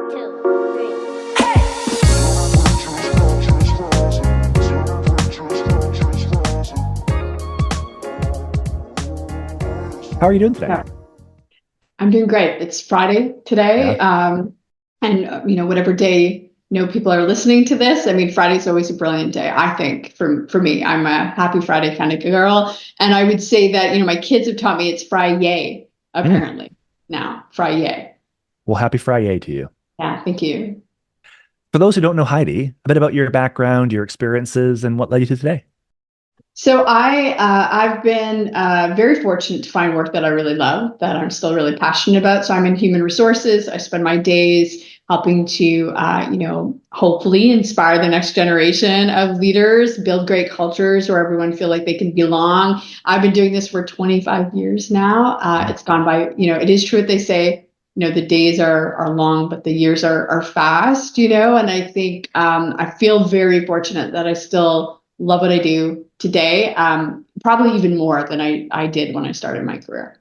How are you doing today? Yeah. I'm doing great. It's Friday today. Yeah. Whatever day, people are listening to this. I mean, Friday's always a brilliant day. I think for me, I'm a happy Friday kind of girl. And I would say that, my kids have taught me it's Friday, apparently now, Friday. Well, happy Friday to you. Yeah, thank you. For those who don't know Heidi, a bit about your background, your experiences, and what led you to today. So I've been very fortunate to find work that I really love, that I'm still really passionate about. So I'm in human resources. I spend my days helping to, hopefully inspire the next generation of leaders, build great cultures where everyone feel like they can belong. I've been doing this for 25 years now. It's gone by, it is true what they say, the days are long, but the years are fast, and I think I feel very fortunate that I still love what I do today, probably even more than I did when I started my career.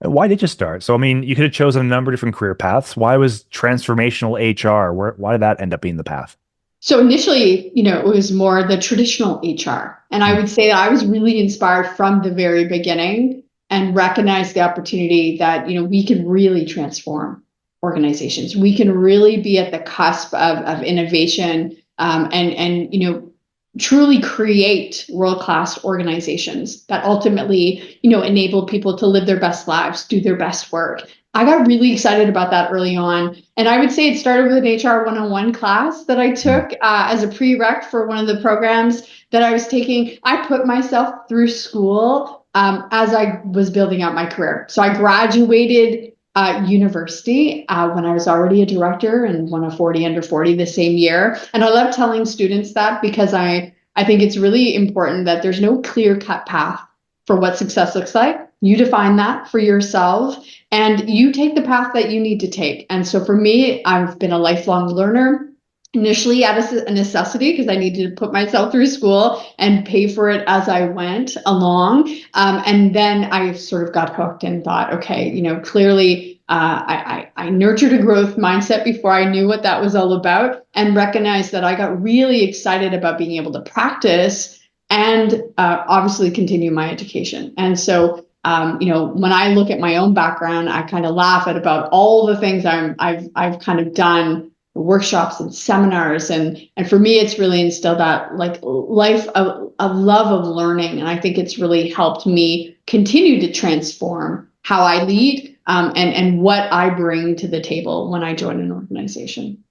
Why did you start? So, I mean, you could have chosen a number of different career paths. Why was transformational HR? Why did that end up being the path? So initially, it was more the traditional HR. And I would say that I was really inspired from the very beginning and recognized the opportunity that, we can really transform organizations. We can really be at the cusp of innovation, and truly create world-class organizations that ultimately, enable people to live their best lives, do their best work. I got really excited about that early on. And I would say it started with an HR 101 class that I took as a prereq for one of the programs that I was taking. I put myself through school as I was building out my career. So I graduated university when I was already a director and won a 40 under 40 the same year. And I love telling students that because I think it's really important that there's no clear-cut path for what success looks like. You define that for yourself and you take the path that you need to take. And so for me, I've been a lifelong learner. Initially out of a necessity because I needed to put myself through school and pay for it as I went along. And then I sort of got hooked and thought, okay, clearly I nurtured a growth mindset before I knew what that was all about and recognized that I got really excited about being able to practice and obviously continue my education. And so, when I look at my own background, I kind of laugh at about all the things I've kind of done, workshops and seminars, and for me it's really instilled that like life a love of learning, and I think it's really helped me continue to transform how I lead and what I bring to the table when I join an organization.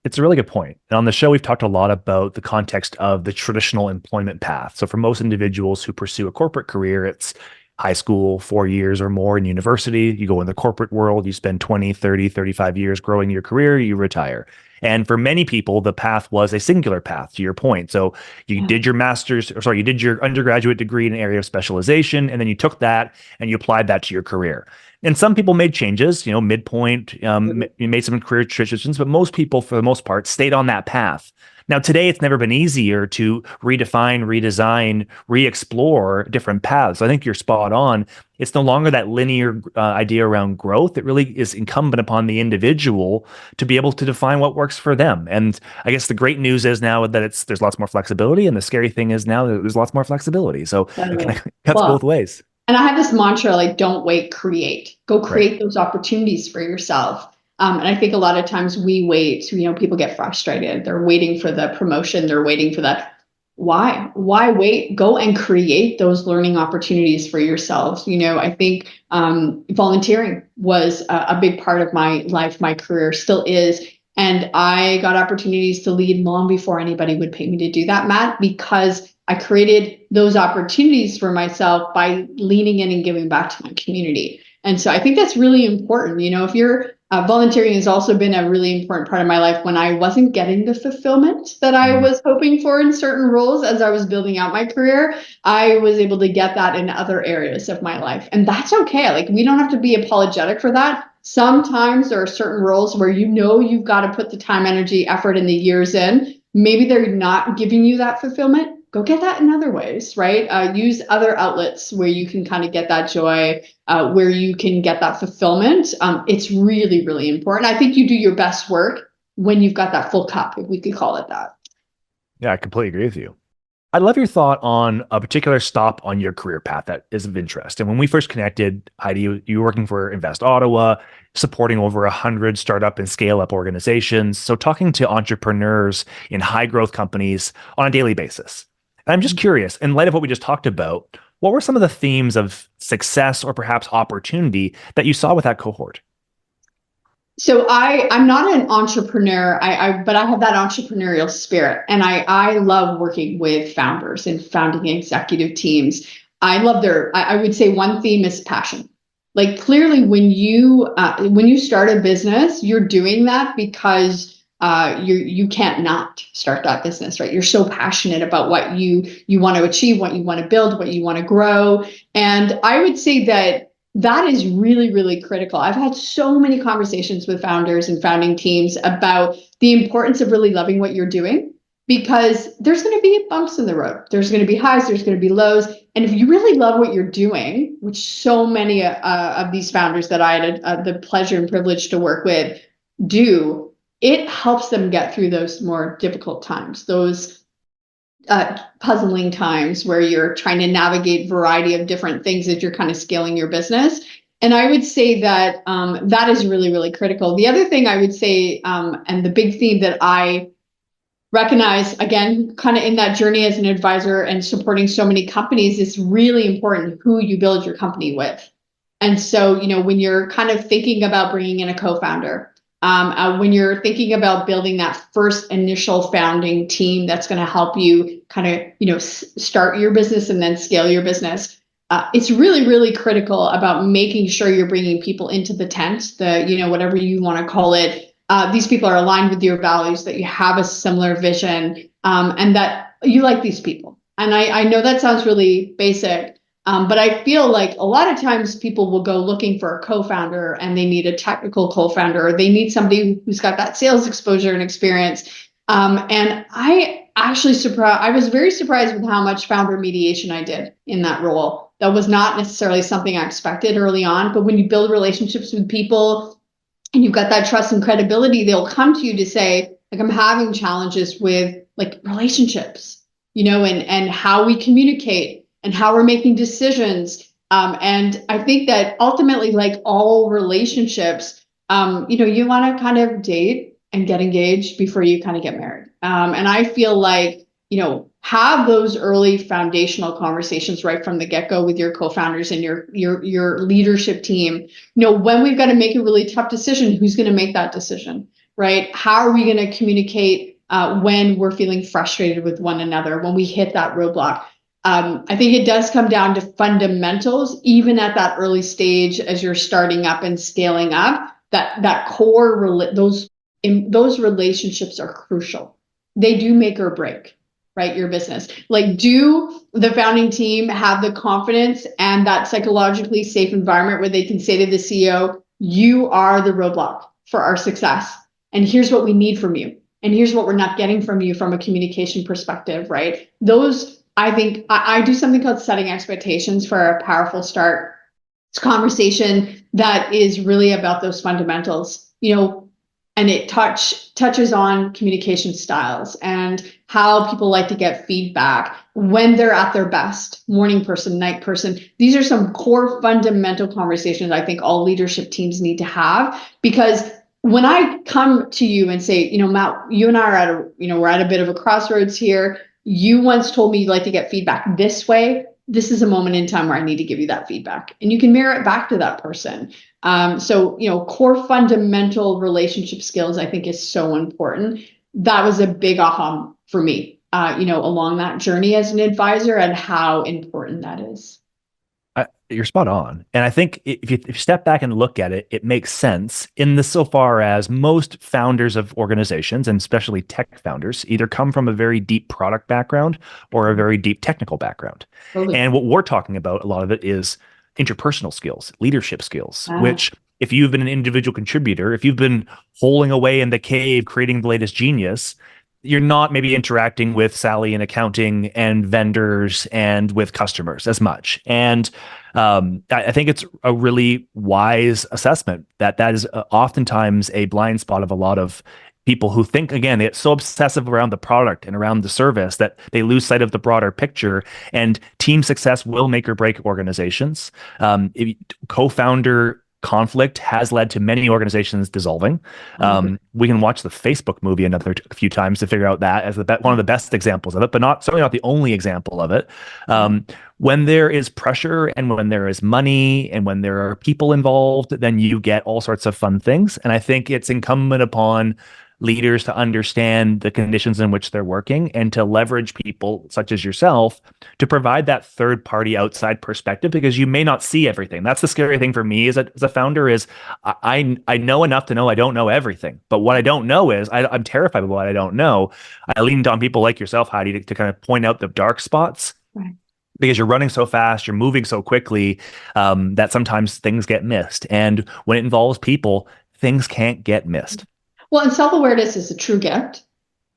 It's a really good point. And on the show, we've talked a lot about the context of the traditional employment path. So for most individuals who pursue a corporate career, it's high school, 4 years or more in university, you go in the corporate world, you spend 20, 30, 35 years growing your career, you retire. And for many people, the path was a singular path, to your point. So you did your you did your undergraduate degree in an area of specialization, and then you took that and you applied that to your career. And some people made changes, midpoint, you made some career transitions, but most people, for the most part, stayed on that path. Now, today, it's never been easier to redefine, redesign, re-explore different paths. So I think you're spot on. It's no longer that linear idea around growth. It really is incumbent upon the individual to be able to define what works for them. And I guess the great news is now that there's lots more flexibility. And the scary thing is now that there's lots more flexibility. So it kind of cuts both ways. And I have this mantra, like, don't wait, create. Go create those opportunities for yourself. And I think a lot of times we wait, people get frustrated. They're waiting for the promotion. They're waiting for that. Why wait? Go and create those learning opportunities for yourself. I think volunteering was a big part of my life, my career still is. And I got opportunities to lead long before anybody would pay me to do that, Matt, because I created those opportunities for myself by leaning in and giving back to my community. And so I think that's really important. If you're volunteering has also been a really important part of my life when I wasn't getting the fulfillment that I was hoping for in certain roles as I was building out my career. I was able to get that in other areas of my life. And that's okay. Like, we don't have to be apologetic for that. Sometimes there are certain roles where you've got to put the time, energy, effort, and the years in. Maybe they're not giving you that fulfillment. go get that in other ways, right? Use other outlets where you can kind of get that joy, where you can get that fulfillment. It's really, really important. I think you do your best work when you've got that full cup, if we could call it that. Yeah, I completely agree with you. I'd love your thought on a particular stop on your career path that is of interest. And when we first connected, Heidi, you were working for Invest Ottawa, supporting over 100 startup and scale-up organizations. So talking to entrepreneurs in high growth companies on a daily basis. And I'm just curious, in light of what we just talked about, what were some of the themes of success or perhaps opportunity that you saw with that cohort? So I'm not an entrepreneur, but I have that entrepreneurial spirit, and I love working with founders and founding executive teams. I love I would say one theme is passion. Like clearly, when you start a business, you're doing that because you can't not start that business, right? You're so passionate about what you want to achieve, what you want to build, what you want to grow, and I would say that is really, really critical. I've had so many conversations with founders and founding teams about the importance of really loving what you're doing, because there's going to be bumps in the road. There's going to be highs, there's going to be lows. And if you really love what you're doing, which so many of these founders that I had the pleasure and privilege to work with do, it helps them get through those more difficult times, those puzzling times where you're trying to navigate a variety of different things as you're kind of scaling your business. And I would say that that is really, really critical. The other thing I would say, and the big theme that I recognize, again, kind of in that journey as an advisor and supporting so many companies, is really important who you build your company with. And so, when you're kind of thinking about bringing in a co-founder, when you're thinking about building that first initial founding team that's going to help you kind of, start your business and then scale your business, it's really, really critical about making sure you're bringing people into the tent, whatever you want to call it. These people are aligned with your values, that you have a similar vision, and that you like these people. And I know that sounds really basic, but I feel like a lot of times people will go looking for a co-founder and they need a technical co-founder, or they need somebody who's got that sales exposure and experience. And I was very surprised with how much founder mediation I did in that role. That was not necessarily something I expected early on, but when you build relationships with people and you've got that trust and credibility, they'll come to you to say, like, I'm having challenges with like relationships, and how we communicate and how we're making decisions. And I think that ultimately, like all relationships, you want to kind of date and get engaged before you kind of get married. And I feel like, have those early foundational conversations right from the get-go with your co-founders and your leadership team. When we've got to make a really tough decision, who's going to make that decision, right? How are we going to communicate when we're feeling frustrated with one another, when we hit that roadblock? I think it does come down to fundamentals, even at that early stage as you're starting up and scaling up. That core, those relationships are crucial. They do make or break, right, your business. Like, do the founding team have the confidence and that psychologically safe environment where they can say to the CEO, you are the roadblock for our success, and here's what we need from you, and here's what we're not getting from you from a communication perspective, right? I think I do something called setting expectations for a powerful start. It's a conversation that is really about those fundamentals, and it touches on communication styles and how people like to get feedback when they're at their best, morning person, night person. These are some core fundamental conversations I think all leadership teams need to have, because when I come to you and say, Matt, you and I are we're at a bit of a crossroads here. You once told me you'd like to get feedback this way. This is a moment in time where I need to give you that feedback, and you can mirror it back to that person. So, core fundamental relationship skills, I think, is so important. That was a big aha for me, along that journey as an advisor, and how important that is. You're spot on. And I think if you step back and look at it, it makes sense in the so far as most founders of organizations, and especially tech founders, either come from a very deep product background or a very deep technical background. Totally. And what we're talking about, a lot of it is interpersonal skills, leadership skills, which if you've been an individual contributor, if you've been holing away in the cave, creating the latest genius, you're not maybe interacting with Sally in accounting and vendors and with customers as much. And I think it's a really wise assessment that is oftentimes a blind spot of a lot of people who think, again, it's so obsessive around the product and around the service that they lose sight of the broader picture. And team success will make or break organizations. Co-founder conflict has led to many organizations dissolving. We can watch the Facebook movie a few times to figure out that as one of the best examples of it, but certainly not the only example of it. When there is pressure and when there is money and when there are people involved, then you get all sorts of fun things. And I think it's incumbent upon leaders to understand the conditions in which they're working and to leverage people such as yourself to provide that third party outside perspective, because you may not see everything. That's the scary thing for me as a founder is I know enough to know I don't know everything, but what I don't know is I'm terrified of what I don't know. I leaned on people like yourself, Heidi, to kind of point out the dark spots. Right. Because you're running so fast, you're moving so quickly, that sometimes things get missed. And when it involves people, things can't get missed. Well, and self-awareness is a true gift,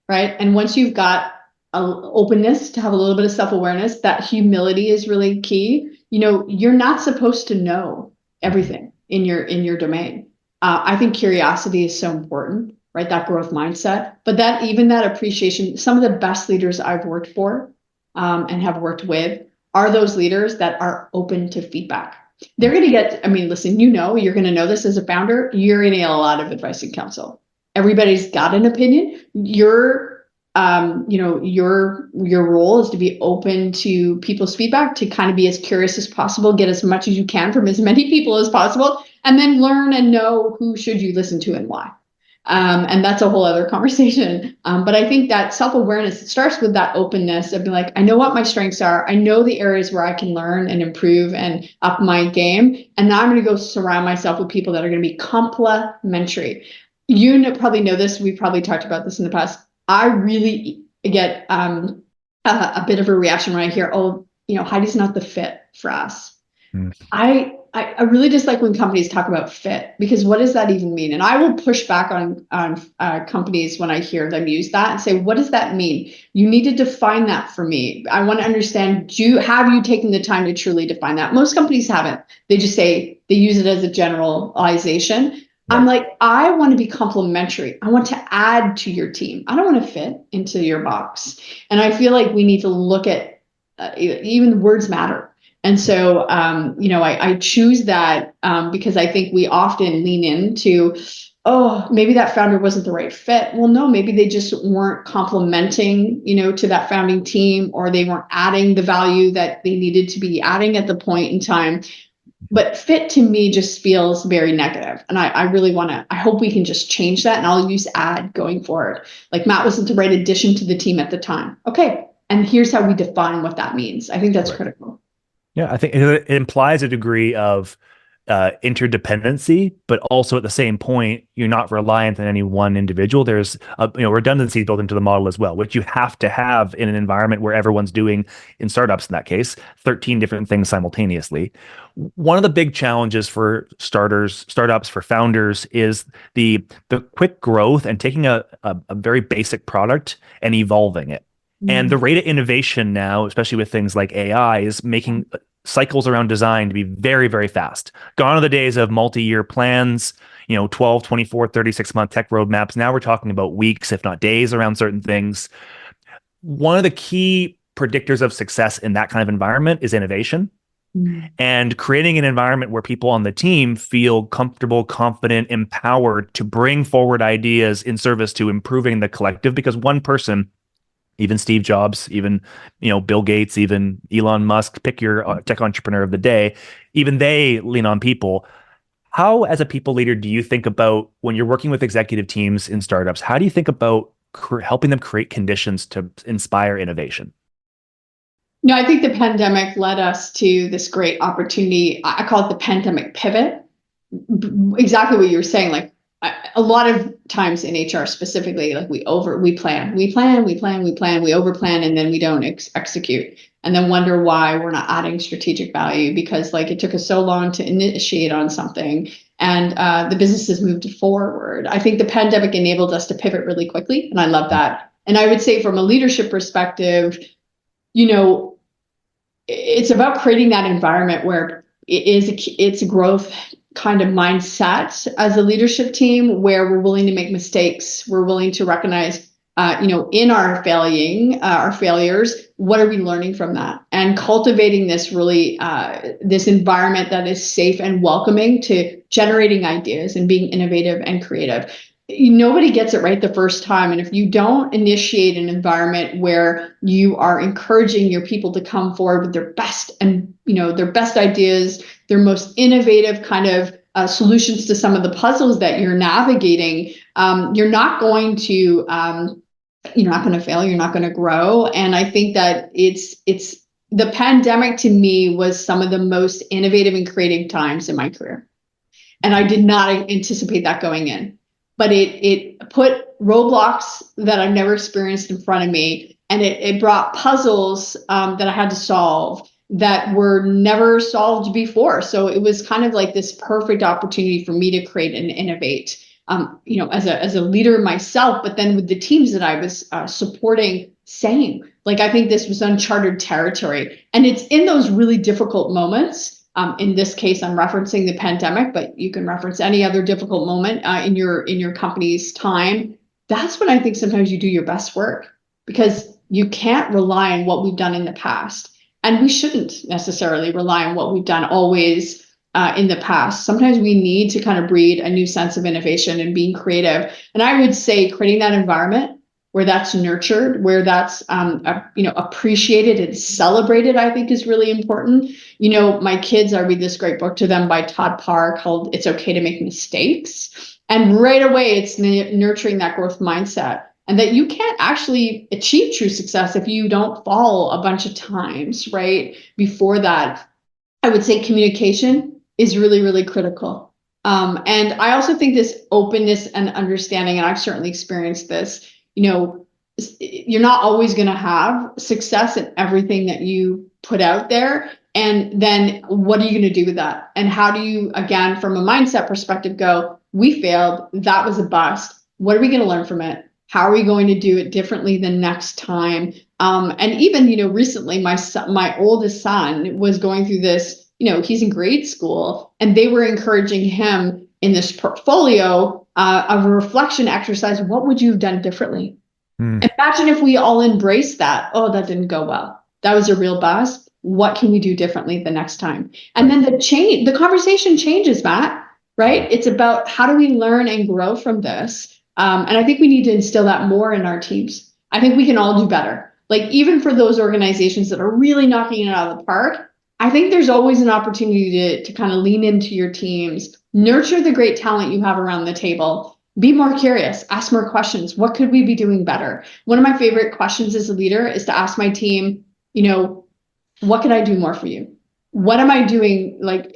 right? And once you've got an openness to have a little bit of self-awareness, that humility is really key. You're not supposed to know everything in your domain. I think curiosity is so important, right? That growth mindset, but that appreciation. Some of the best leaders I've worked for and have worked with are those leaders that are open to feedback. They're going to get, listen, you're going to know this as a founder, you're going to get a lot of advice and counsel. Everybody's got an opinion. Your role is to be open to people's feedback, to kind of be as curious as possible, get as much as you can from as many people as possible, and then learn and know who should you listen to and why. And that's a whole other conversation. But I think that self-awareness, it starts with that openness of being like, I know what my strengths are. I know the areas where I can learn and improve and up my game. And now I'm going to go surround myself with people that are going to be complementary. Probably know this. We've probably talked about this in the past. I really get a bit of a reaction when I hear, Heidi's not the fit for us. I really dislike when companies talk about fit, because what does that even mean? And I will push back on companies when I hear them use that and say, what does that mean? You need to define that for me. I want to understand, have you taken the time to truly define that? Most companies haven't. They just say, they use it as a generalization. Right. I'm like, I want to be complementary. I want to add to your team. I don't want to fit into your box. And I feel like we need to look at even the words matter. And so, I choose that because I think we often lean into, maybe that founder wasn't the right fit. Well, no, maybe they just weren't complementing, to that founding team, or they weren't adding the value that they needed to be adding at the point in time. But fit to me just feels very negative. And I really I hope we can just change that. And I'll use add going forward. Like, Matt wasn't the right addition to the team at the time. Okay. And here's how we define what that means. I think that's critical. Yeah, I think it implies a degree of interdependency, but also at the same point, you're not reliant on any one individual. There's redundancy built into the model as well, which you have to have in an environment where everyone's doing, in startups in that case, 13 different things simultaneously. One of the big challenges for startups, for founders, is the quick growth and taking a very basic product and evolving it. And the rate of innovation now, especially with things like AI, is making cycles around design to be very, very fast. Gone are the days of multi-year plans, 12, 24, 36-month tech roadmaps. Now we're talking about weeks, if not days, around certain things. One of the key predictors of success in that kind of environment is innovation. And creating an environment where people on the team feel comfortable, confident, empowered to bring forward ideas in service to improving the collective, because one person, even Steve Jobs, even Bill Gates, even Elon Musk, pick your tech entrepreneur of the day, even they lean on people. How, as a people leader, do you think about, when you're working with executive teams in startups, how do you think about helping them create conditions to inspire innovation? I think the pandemic led us to this great opportunity. I call it the pandemic pivot. Exactly what you were saying. Like, a lot of times in HR specifically, like we plan, we overplan, and then we don't execute, and then wonder why we're not adding strategic value, because like it took us so long to initiate on something, and the business has moved forward. I think the pandemic enabled us to pivot really quickly, and I love that. And I would say from a leadership perspective, you know, it's about creating that environment where it's a growth kind of mindset as a leadership team, where we're willing to make mistakes. We're willing to recognize, in our failures, what are we learning from that? And cultivating this really, this environment that is safe and welcoming to generating ideas and being innovative and creative. Nobody gets it right the first time. And if you don't initiate an environment where you are encouraging your people to come forward with their best and, their best ideas, their most innovative kind of solutions to some of the puzzles that you're navigating, you're not going to, you're not going to fail, you're not going to grow. And I think that it's the pandemic to me was some of the most innovative and creative times in my career. And I did not anticipate that going in. But it put roadblocks that I've never experienced in front of me. And it brought puzzles that I had to solve that were never solved before. So it was kind of like this perfect opportunity for me to create and innovate, as a leader myself, but then with the teams that I was supporting, same. Like, I think this was uncharted territory. And it's in those really difficult moments. In this case, I'm referencing the pandemic, but you can reference any other difficult moment in your company's time. That's when I think sometimes you do your best work, because you can't rely on what we've done in the past. And we shouldn't necessarily rely on what we've done always in the past. Sometimes we need to kind of breed a new sense of innovation and being creative. And I would say creating that environment where that's nurtured, where that's appreciated and celebrated, I think is really important. My kids, I read this great book to them by 𝗂𝗵𝗲 called "It's Okay to Make Mistakes." And right away, it's nurturing that growth mindset, and that you can't actually achieve true success if you don't fall a bunch of times, right? Before that, I would say communication is really, really critical. And I also think this openness and understanding, and I've certainly experienced this, you're not always going to have success in everything that you put out there. And then what are you going to do with that? And how do you, again, from a mindset perspective, go, we failed, that was a bust. What are we going to learn from it? How are we going to do it differently the next time? And even, recently, my oldest son was going through this, he's in grade school, and they were encouraging him in this portfolio of a reflection exercise. What would you have done differently? Imagine if we all embraced that. Oh, that didn't go well. That was a real bust. What can we do differently the next time? And then the conversation changes, Matt, right? It's about how do we learn and grow from this? And I think we need to instill that more in our teams. I think we can all do better. Like, even for those organizations that are really knocking it out of the park, I think there's always an opportunity to kind of lean into your teams, nurture the great talent you have around the table, be more curious, ask more questions. What could we be doing better? One of my favorite questions as a leader is to ask my team, what could I do more for you? What am I doing? Like,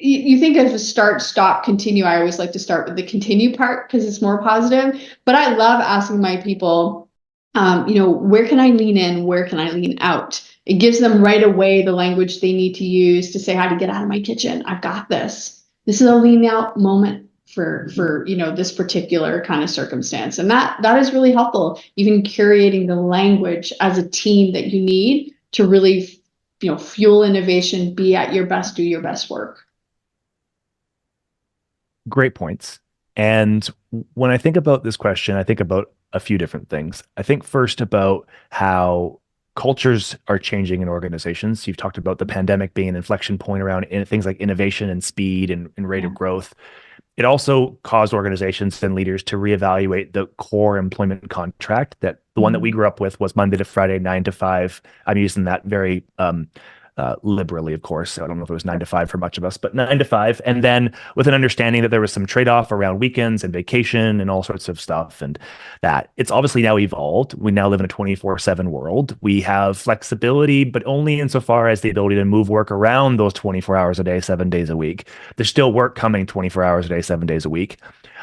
you think of a start, stop, continue. I always like to start with the continue part because it's more positive. But I love asking my people, where can I lean in? Where can I lean out? It gives them right away the language they need to use to say, how to get out of my kitchen. I've got this. This is a lean out moment for this particular kind of circumstance. And that is really helpful, even curating the language as a team that you need to really fuel innovation, be at your best, do your best work. Great points. And when I think about this question, I think about a few different things. I think first about how cultures are changing in organizations. You've talked about the pandemic being an inflection point around things like innovation and speed and rate of growth. It also caused organizations and leaders to reevaluate the core employment contract. That the one that we grew up with was Monday to Friday, 9 to 5. I'm using that very liberally, of course. So I don't know if it was 9 to 5 for much of us, but 9 to 5. And then with an understanding that there was some trade-off around weekends and vacation and all sorts of stuff. And that it's obviously now evolved. We now live in a 24/7 world. We have flexibility, but only insofar as the ability to move work around those 24 hours a day, 7 days a week. There's still work coming 24 hours a day, 7 days a week.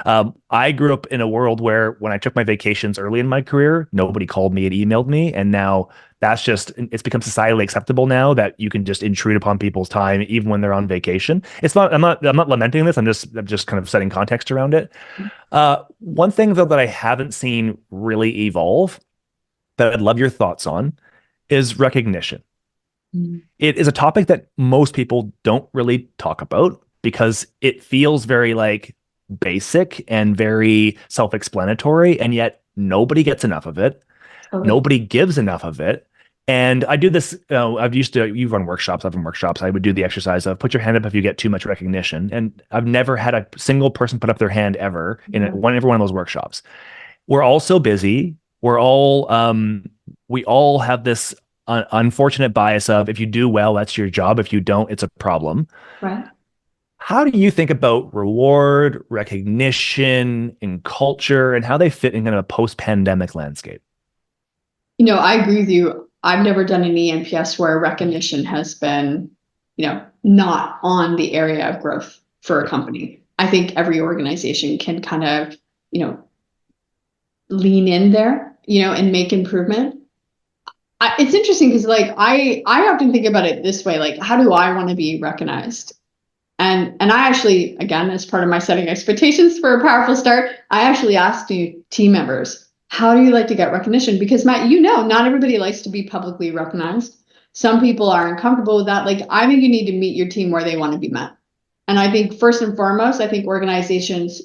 I grew up in a world where when I took my vacations early in my career, nobody called me and emailed me. And now it's become societally acceptable now that you can just intrude upon people's time even when they're on vacation. I'm not lamenting this. I'm just kind of setting context around it. One thing though that I haven't seen really evolve that I'd love your thoughts on is recognition. Mm. It is a topic that most people don't really talk about because it feels very like basic and very self-explanatory, and yet nobody gets enough of it. Totally. Nobody gives enough of it. And I do this, you've run workshops, I've run workshops. I would do the exercise of put your hand up if you get too much recognition. And I've never had a single person put up their hand ever in every one of those workshops. We're all so busy. We all have this unfortunate bias of if you do well, that's your job. If you don't, it's a problem. Right. How do you think about reward, recognition, and culture, and how they fit in kind of a post-pandemic landscape? I agree with you. I've never done an ENPS where recognition has been, not on the area of growth for a company. I think every organization can kind of, lean in there, and make improvement. It's interesting because I often think about it this way, like, how do I want to be recognized? And I actually, again, as part of my setting expectations for a powerful start, I actually asked team members, how do you like to get recognition? Because Matt, not everybody likes to be publicly recognized. Some people are uncomfortable with that. Like, I think you need to meet your team where they want to be met. And I think first and foremost, I think organizations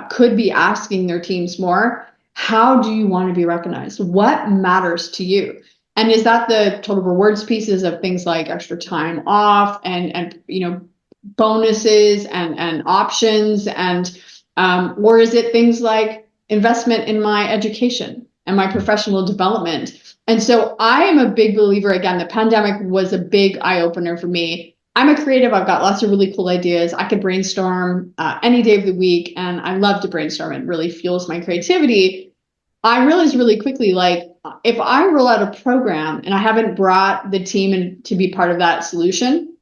could be asking their teams more, how do you want to be recognized? What matters to you? And is that the total rewards pieces of things like extra time off and bonuses and options or is it things like investment in my education and my professional development? And so I am a big believer, again, the pandemic was a big eye-opener for me. I'm a creative. I've got lots of really cool ideas. I could brainstorm any day of the week, and I love to brainstorm. It really fuels my creativity. I realized really quickly, like, if I roll out a program and I haven't brought the team in to be part of that solution,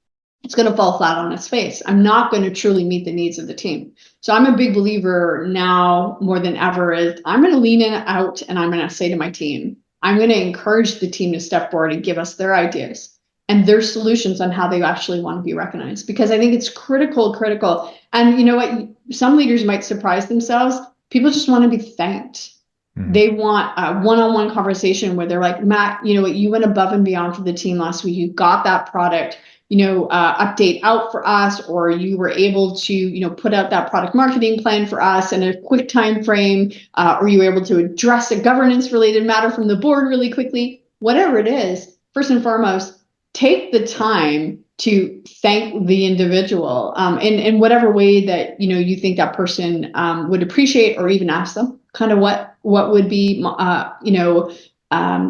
it's going to fall flat on its face. I'm not going to truly meet the needs of the team. So I'm a big believer now more than ever is I'm going to lean in out and I'm going to say to my team, I'm going to encourage the team to step forward and give us their ideas and their solutions on how they actually want to be recognized, because I think it's critical. And you know what? Some leaders might surprise themselves. People just want to be thanked. They want a one-on-one conversation where they're like, Matt, you know what? You went above and beyond for the team last week. You got that product, update out for us, or you were able to, put out that product marketing plan for us in a quick time frame, or you were able to address a governance-related matter from the board really quickly. Whatever it is, first and foremost, take the time to thank the individual in whatever way that you think that person would appreciate, or even ask them kind of what would be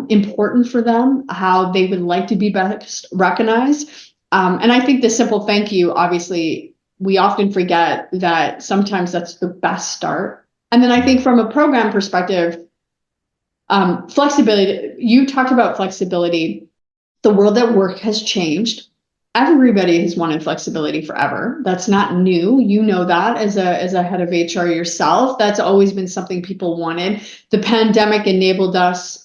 important for them, how they would like to be best recognized. And I think the simple thank you, obviously, we often forget that sometimes that's the best start. And then I think from a program perspective, flexibility, you talked about flexibility. The world at work has changed. Everybody has wanted flexibility forever. That's not new. You know that as a head of HR yourself. That's always been something people wanted. The pandemic enabled us,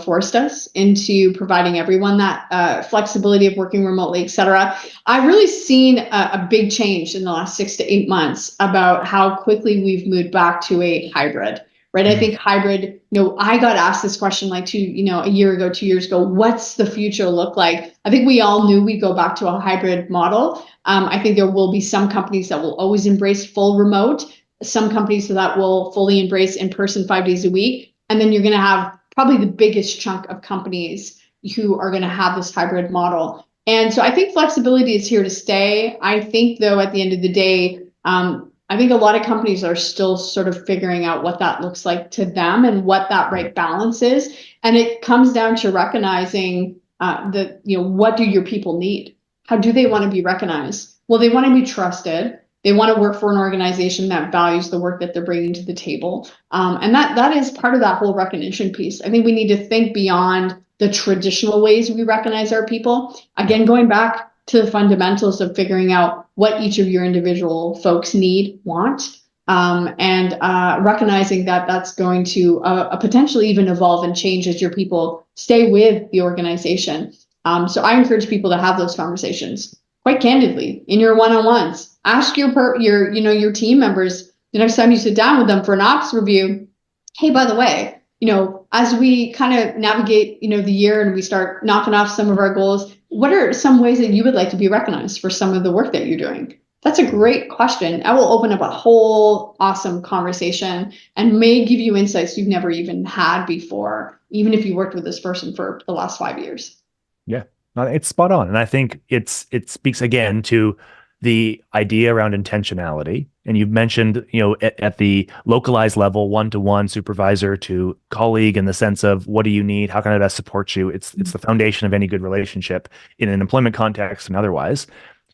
forced us into providing everyone that flexibility of working remotely, et cetera. I've really seen a big change in the last 6 to 8 months about how quickly we've moved back to a hybrid. Right. I think hybrid, I got asked this question like a year ago, 2 years ago, what's the future look like? I think we all knew we'd go back to a hybrid model. I think there will be some companies that will always embrace full remote, some companies that will fully embrace in person 5 days a week. And then you're going to have probably the biggest chunk of companies who are going to have this hybrid model. And so I think flexibility is here to stay. I think, though, at the end of the day, I think a lot of companies are still sort of figuring out what that looks like to them and what that right balance is. And it comes down to recognizing what do your people need? How do they want to be recognized? Well, they want to be trusted. They want to work for an organization that values the work that they're bringing to the table. And that is part of that whole recognition piece. I think we need to think beyond the traditional ways we recognize our people. Again, going back to the fundamentals of figuring out what each of your individual folks want, and recognizing that that's going to potentially even evolve and change as your people stay with the organization. So I encourage people to have those conversations quite candidly in your one-on-ones. Ask your team members the next time you sit down with them for an ops review, hey, by the way, as we kind of navigate, the year and we start knocking off some of our goals, what are some ways that you would like to be recognized for some of the work that you're doing? That's a great question. I will open up a whole awesome conversation and may give you insights you've never even had before, even if you worked with this person for the last 5 years. Yeah, it's spot on. And I think it speaks again to the idea around intentionality. And you've mentioned, at the localized level, one-to-one supervisor to colleague, in the sense of, what do you need? How can I best support you? It's the foundation of any good relationship in an employment context and otherwise.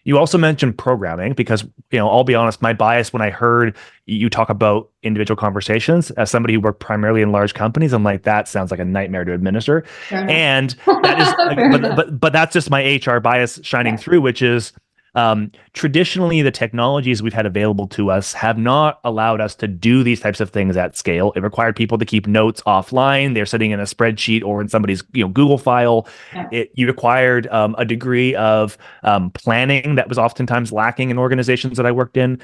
You also mentioned programming, because, I'll be honest, my bias when I heard you talk about individual conversations, as somebody who worked primarily in large companies, I'm like, that sounds like a nightmare to administer. And that is, but that's just my HR bias shining through, which is, traditionally, the technologies we've had available to us have not allowed us to do these types of things at scale. It required people to keep notes offline. They're sitting in a spreadsheet or in somebody's Google file. You required a degree of planning that was oftentimes lacking in organizations that I worked in.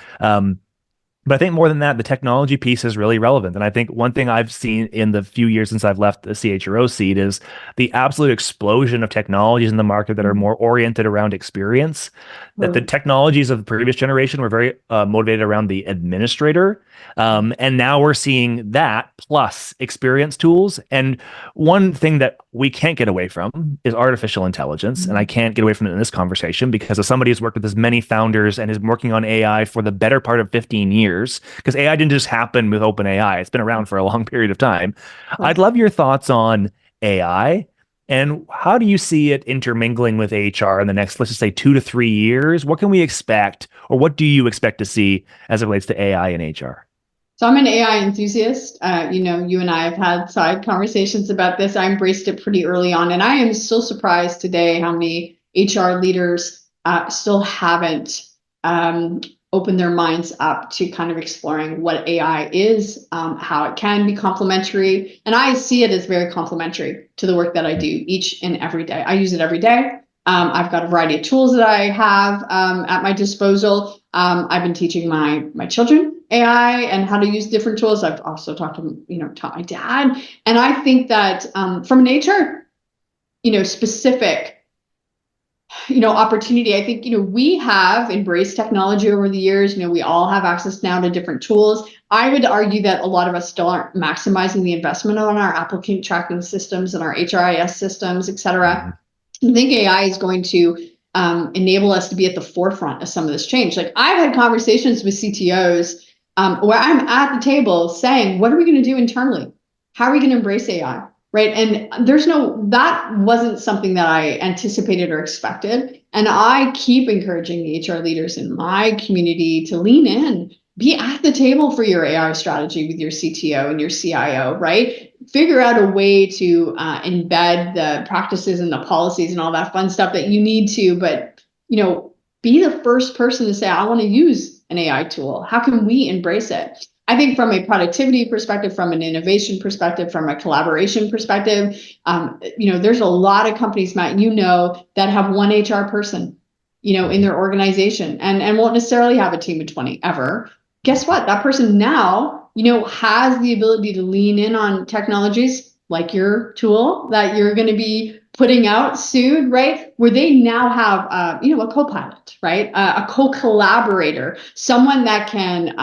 But I think more than that, the technology piece is really relevant. And I think one thing I've seen in the few years since I've left the CHRO seat is the absolute explosion of technologies in the market that are more oriented around experience. That the technologies of the previous generation were very motivated around the administrator. And now we're seeing that plus experience tools. And one thing that we can't get away from is artificial intelligence. And I can't get away from it in this conversation, because as somebody who's worked with as many founders and is working on AI for the better part of 15 years, because AI didn't just happen with OpenAI, it's been around for a long period of time. I'd love your thoughts on AI. And how do you see it intermingling with HR in the next, let's just say, 2 to 3 years? What can we expect, or what do you expect to see as it relates to AI and HR? So I'm an AI enthusiast. You and I have had side conversations about this. I embraced it pretty early on, and I am so surprised today how many HR leaders still haven't opened their minds up to kind of exploring what AI is, how it can be complementary. And I see it as very complementary to the work that I do each and every day. I use it every day. I've got a variety of tools that I have at my disposal. I've been teaching my children AI and how to use different tools. I've also taught my dad. And I think that from an HR, specific, opportunity, I think, we have embraced technology over the years. We all have access now to different tools. I would argue that a lot of us still aren't maximizing the investment on our applicant tracking systems and our HRIS systems, et cetera. I think AI is going to enable us to be at the forefront of some of this change. Like, I've had conversations with CTOs where I'm at the table saying, what are we going to do internally? How are we going to embrace AI? Right. And that wasn't something that I anticipated or expected. And I keep encouraging the HR leaders in my community to lean in, be at the table for your AI strategy with your CTO and your CIO, right? Figure out a way to embed the practices and the policies and all that fun stuff that you need to, but, be the first person to say, I want to use an AI tool. How can we embrace it? I think from a productivity perspective, from an innovation perspective, from a collaboration perspective, there's a lot of companies, Matt, that have one HR person, in their organization and won't necessarily have a team of 20 ever. Guess what? That person now, has the ability to lean in on technologies like your tool that you're going to be putting out soon, right? Where they now have, a co-pilot, right? A co-collaborator, someone that can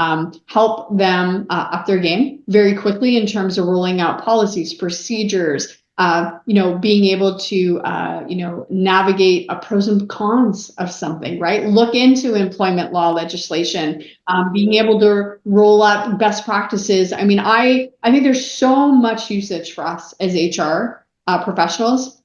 help them up their game very quickly in terms of rolling out policies, procedures, being able to, navigate a pros and cons of something, right? Look into employment law legislation, being able to roll out best practices. I mean, I think there's so much usage for us as HR professionals.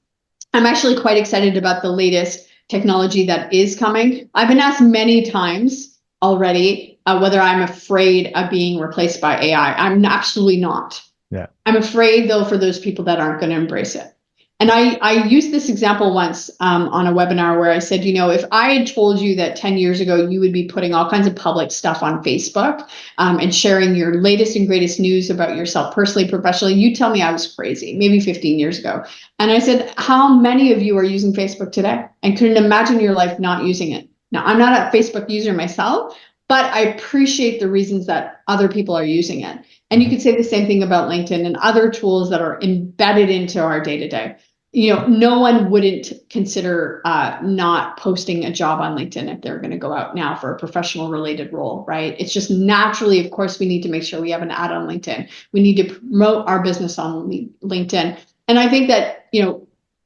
I'm actually quite excited about the latest technology that is coming. I've been asked many times already whether I'm afraid of being replaced by AI. I'm absolutely not. Yeah. I'm afraid, though, for those people that aren't going to embrace it. And I used this example once on a webinar where I said, if I had told you that 10 years ago you would be putting all kinds of public stuff on Facebook and sharing your latest and greatest news about yourself personally, professionally, you'd tell me I was crazy, maybe 15 years ago. And I said, how many of you are using Facebook today and couldn't imagine your life not using it? Now, I'm not a Facebook user myself, but I appreciate the reasons that other people are using it. And you could say the same thing about LinkedIn and other tools that are embedded into our day-to-day. No one wouldn't consider not posting a job on LinkedIn if they're going to go out now for a professional related role, right? It's just naturally, of course, we need to make sure we have an ad on LinkedIn. We need to promote our business on LinkedIn. And I think that,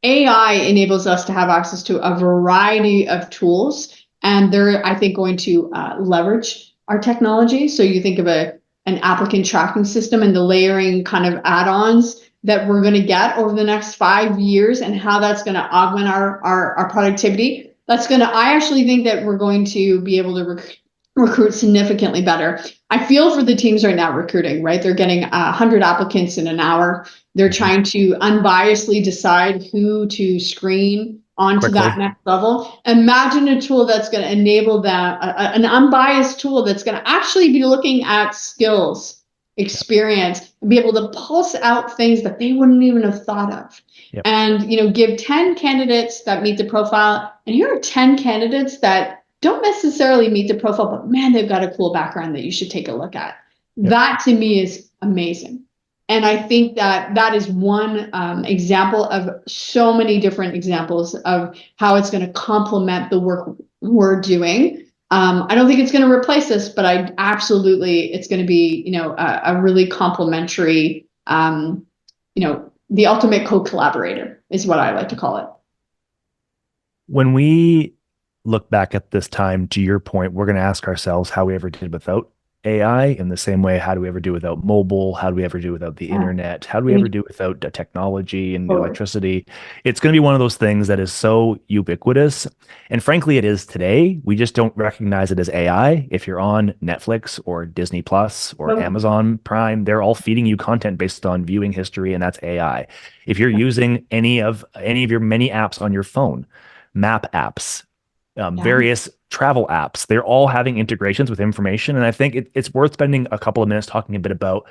AI enables us to have access to a variety of tools, and they're, I think, going to leverage our technology. So you think of an applicant tracking system and the layering kind of add-ons that we're going to get over the next 5 years and how that's going to augment our productivity. I actually think that we're going to be able to recruit significantly better. I feel for the teams right now recruiting, right? They're getting 100 applicants in an hour. They're trying to unbiasedly decide who to screen onto that next level. Imagine a tool that's going to enable that, an unbiased tool that's going to actually be looking at skills, experience, and be able to pulse out things that they wouldn't even have thought of. Yep. And give 10 candidates that meet the profile, and here are 10 candidates that don't necessarily meet the profile, but man, they've got a cool background that you should take a look at. Yep. That to me is amazing. And I think that is one example of so many different examples of how it's going to complement the work we're doing. I don't think it's going to replace this, but it's going to be, a really complementary, the ultimate co-collaborator is what I like to call it. When we look back at this time, to your point, we're going to ask ourselves how we ever did without AI. In the same way, how do we ever do without mobile? How do we ever do without the internet? How do we ever do without technology and electricity? It's going to be one of those things that is so ubiquitous. And frankly, it is today. We just don't recognize it as AI. If you're on Netflix or Disney Plus or Amazon Prime, they're all feeding you content based on viewing history, and that's AI. If you're using any of your many apps on your phone, map apps, various travel apps, they're all having integrations with information. And I think it's worth spending a couple of minutes talking a bit about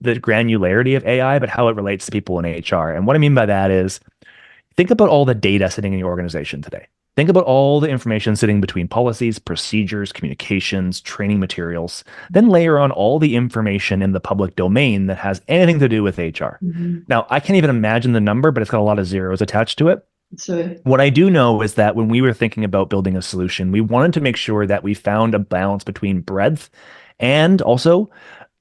the granularity of AI, but how it relates to people in HR. And what I mean by that is, think about all the data sitting in your organization today. Think about all the information sitting between policies, procedures, communications, training materials, then layer on all the information in the public domain that has anything to do with HR. Mm-hmm. Now, I can't even imagine the number, but it's got a lot of zeros attached to it. So what I do know is that when we were thinking about building a solution, we wanted to make sure that we found a balance between breadth and also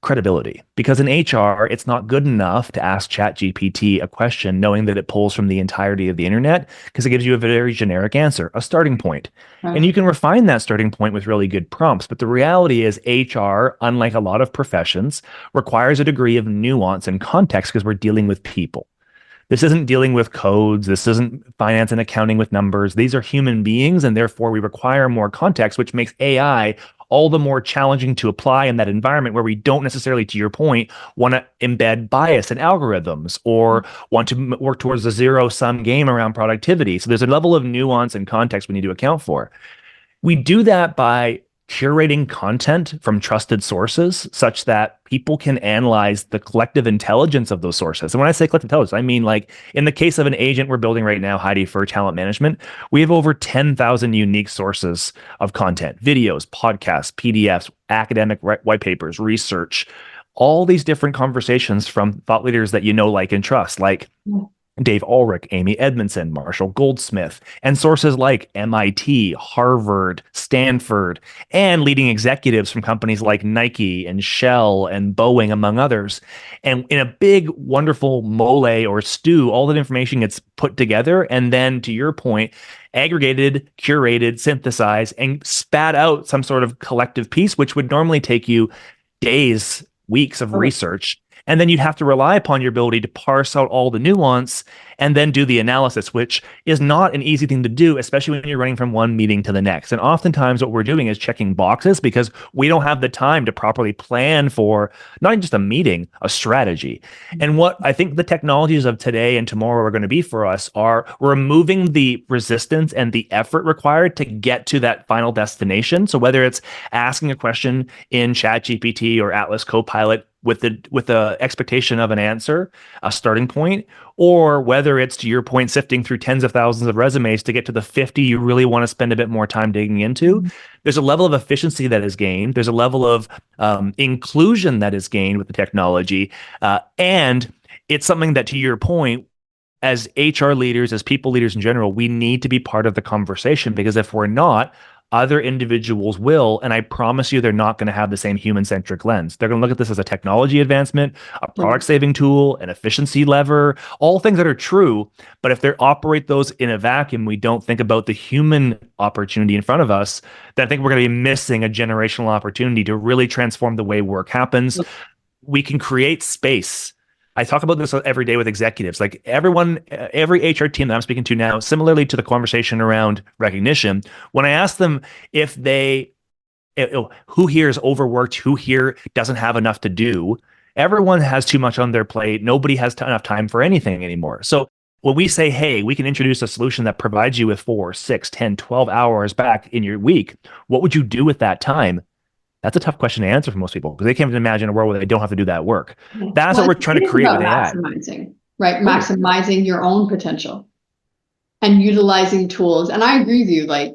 credibility. Because in HR, it's not good enough to ask ChatGPT a question knowing that it pulls from the entirety of the internet, because it gives you a very generic answer, a starting point. Right. And you can refine that starting point with really good prompts. But the reality is HR, unlike a lot of professions, requires a degree of nuance and context because we're dealing with people. This isn't dealing with codes. This isn't finance and accounting with numbers. These are human beings, and therefore we require more context, which makes AI all the more challenging to apply in that environment where we don't necessarily, to your point, want to embed bias in algorithms or want to work towards a zero-sum game around productivity. So there's a level of nuance and context we need to account for. We do that by curating content from trusted sources such that people can analyze the collective intelligence of those sources. And when I say collective intelligence, I mean, like in the case of an agent we're building right now, Heidi, for talent management, we have over 10,000 unique sources of content, videos, podcasts, PDFs, academic white papers, research, all these different conversations from thought leaders that you know, like, and trust, like Dave Ulrich, Amy Edmondson, Marshall Goldsmith, and sources like MIT, Harvard, Stanford, and leading executives from companies like Nike and Shell and Boeing, among others. And in a big, wonderful mole or stew, all that information gets put together and then, to your point, aggregated, curated, synthesized, and spat out some sort of collective piece, which would normally take you days, weeks of research. And then you'd have to rely upon your ability to parse out all the nuance and then do the analysis, which is not an easy thing to do, especially when you're running from one meeting to the next. And oftentimes what we're doing is checking boxes because we don't have the time to properly plan for not just a meeting, a strategy. And what I think the technologies of today and tomorrow are going to be for us are removing the resistance and the effort required to get to that final destination. So whether it's asking a question in ChatGPT or Atlas Copilot with the expectation of an answer, a starting point, or whether it's, to your point, sifting through tens of thousands of resumes to get to the 50 you really want to spend a bit more time digging into. There's a level of efficiency that is gained. There's a level of inclusion that is gained with the technology. And it's something that, to your point, as HR leaders, as people leaders in general, we need to be part of the conversation, because if we're not, other individuals will, and I promise you they're not going to have the same human-centric lens. They're going to look at this as a technology advancement, a product-saving tool, an efficiency lever, all things that are true. But if they operate those in a vacuum, we don't think about the human opportunity in front of us, then I think we're going to be missing a generational opportunity to really transform the way work happens. We can create space. I talk about this every day with executives. Like everyone, every HR team that I'm speaking to now, similarly to the conversation around recognition, when I ask them if they, who here is overworked, who here doesn't have enough to do, everyone has too much on their plate. Nobody has enough time for anything anymore. So when we say, hey, we can introduce a solution that provides you with 4, 6, 10, 12 hours back in your week, what would you do with that time? That's a tough question to answer for most people, because they can't imagine a world where they don't have to do that work. That's what we're trying to create with AI. Maximizing, right? Maximizing your own potential and utilizing tools. And I agree with you, like,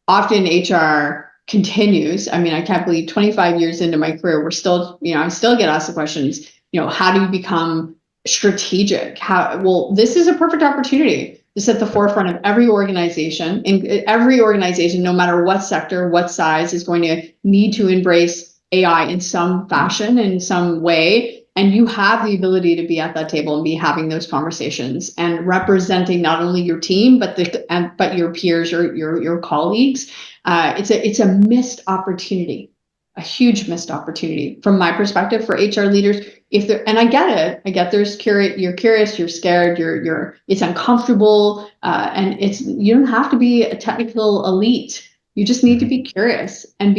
often HR continues. I mean, I can't believe 25 years into my career, we're still, I still get asked the questions, how do you become strategic? Well, this is a perfect opportunity. It's at the forefront of every organization. And every organization, no matter what sector, what size, is going to need to embrace AI in some fashion, in some way. And you have the ability to be at that table and be having those conversations and representing not only your team, but your peers or your colleagues. It's a missed opportunity, a huge missed opportunity from my perspective for HR leaders. And I get it. You're curious, you're scared, it's uncomfortable, and you don't have to be a technical elite. You just need to be curious and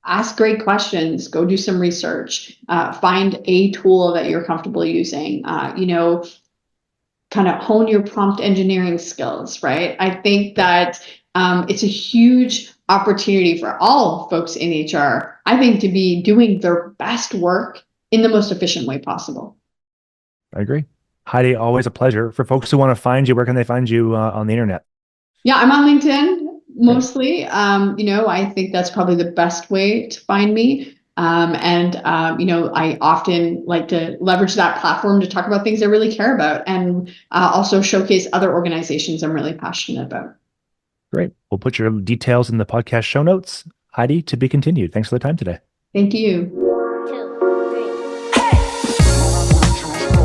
ask great questions, go do some research, find a tool that you're comfortable using, kind of hone your prompt engineering skills, right? I think that it's a huge opportunity for all folks in HR, I think, to be doing their best work in the most efficient way possible. I agree. Heidi, always a pleasure. For folks who want to find you, where can they find you on the internet? Yeah, I'm on LinkedIn mostly. I think that's probably the best way to find me. I often like to leverage that platform to talk about things I really care about, and also showcase other organizations I'm really passionate about. Great. We'll put your details in the podcast show notes. Heidi, to be continued. Thanks for the time today. Thank you.